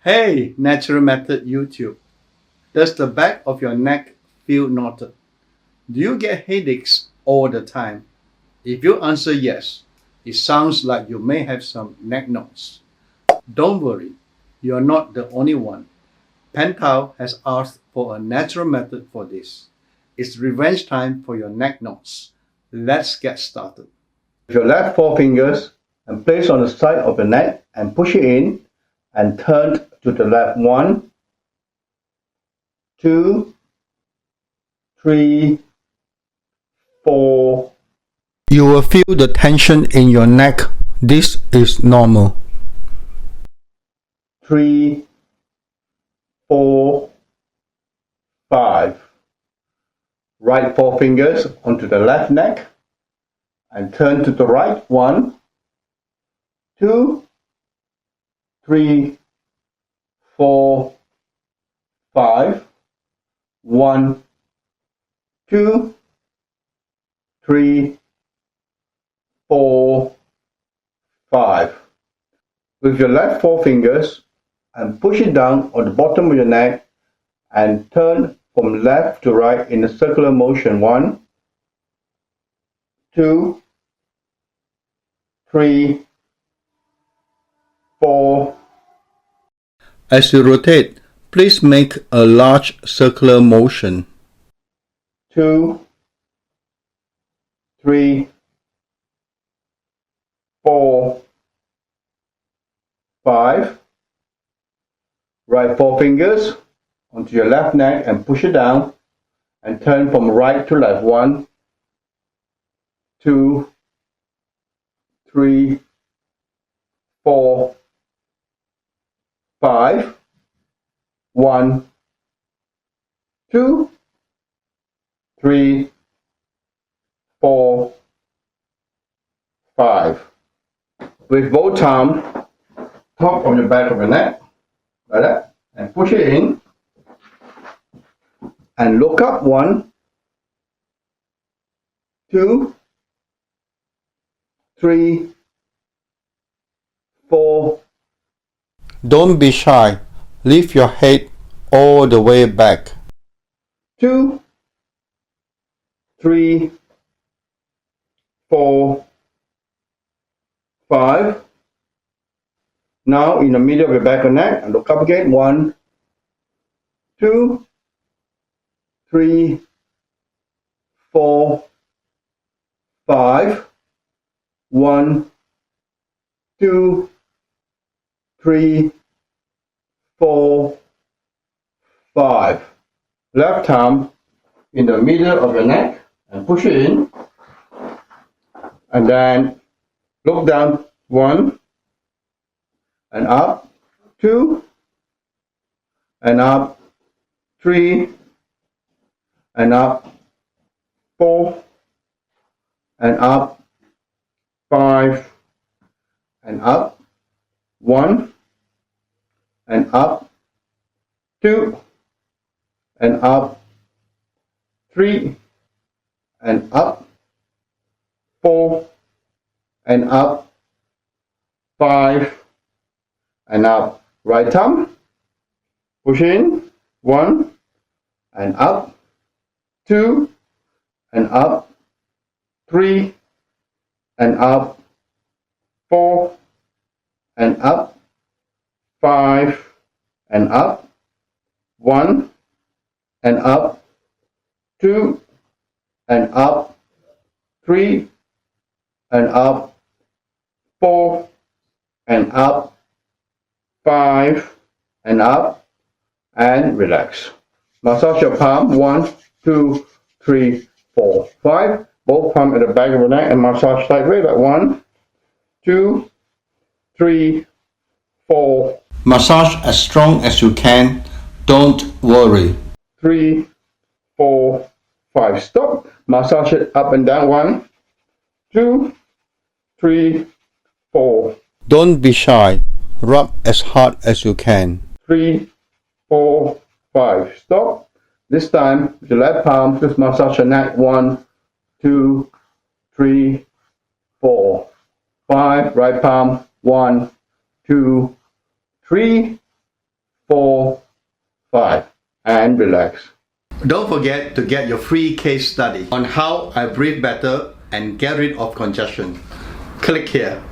Hey, Natural Method YouTube. Does the back of your neck feel knotted? Do you get headaches all the time? If you answer yes, it sounds like you may have some neck knots. Don't worry, you are not the only one. Pental has asked for a natural method for this. It's revenge time for your neck knots. Let's get started. With your left four fingers and place on the side of the neck and push it in and turn to the left. 1, 2, 3, 4. You will feel the tension in your neck. This is normal. 3, 4, 5. Right four fingers onto the left neck and turn to the right. 1, 2, 3, 4, 5. 1, 2, 3, 4, 5. With your left four fingers and push it down on the bottom of your neck and turn from left to right in a circular motion. 1, 2, 3, 4. As you rotate, please make a large circular motion. 2, 3, 4, 5. Right four fingers onto your left neck and push it down and turn from right to left. 1, 2, 3, 4, 5. 1, 2, 3, 4, 5. With both arms, top of the back of the neck, like that, and push it in, and look up. 1, 2, 3, 4. Don't be shy. Lift your head all the way back. 2, 3, 4, 5. Now in the middle of your back and neck, and look up again. 1, 2, 3, 4, 5. 1, 2, 3, 4, 5. Left arm in the middle of your neck and push it in, and then look down. 1 and up, 2 and up, 3 and up, 4 and up, 5 and up, 1 and up, 2 and up, 3 and up, 4 and up, 5 and up. Right arm, push in. 1 and up, 2 and up, 3 and up, 4 and up, 5 and up, 1 and up, 2 and up, 3 and up, 4 and up, 5 and up, and relax. Massage your palm. 1, 2, 3, 4, 5. Both palms at the back of the neck and massage sideways. Like 1, 2, 3, 4. Massage as strong as you can. Don't worry. 3, 4, 5. Stop. Massage it up and down. 1, 2, 3, 4. Don't be shy. Rub as hard as you can. 3, 4, 5. Stop. This time, with the left palm, just massage your neck. 1, 2, 3, 4, 5. Right palm. 1, 2, 3, 4, 5, and relax. Don't forget to get your free case study on how I breathe better and get rid of congestion. Click here.